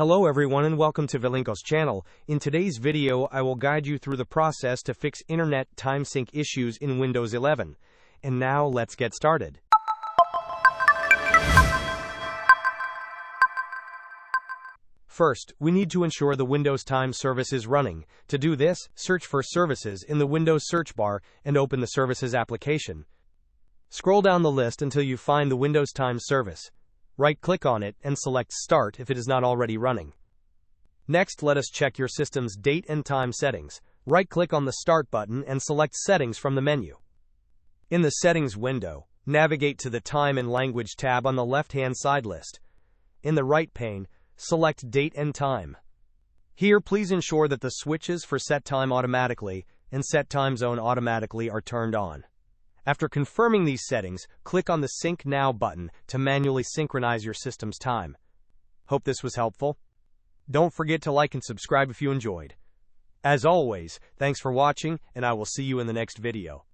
Hello everyone and welcome to Vilinko's channel. In today's video, I will guide you through the process to fix internet time sync issues in Windows 11. And now let's get started. First, we need to ensure the Windows Time service is running. To do this, search for Services in the Windows search bar and open the Services application. Scroll down the list until you find the Windows Time service. Right-click on it and select Start if it is not already running. Next, let us check your system's date and time settings. Right-click on the Start button and select Settings from the menu. In the Settings window, navigate to the Time and Language tab on the left-hand side list. In the right pane, select Date and Time. Here, please ensure that the switches for Set Time Automatically and Set Time Zone Automatically are turned on. After confirming these settings, click on the Sync Now button to manually synchronize your system's time. Hope this was helpful. Don't forget to like and subscribe if you enjoyed. As always, thanks for watching, and I will see you in the next video.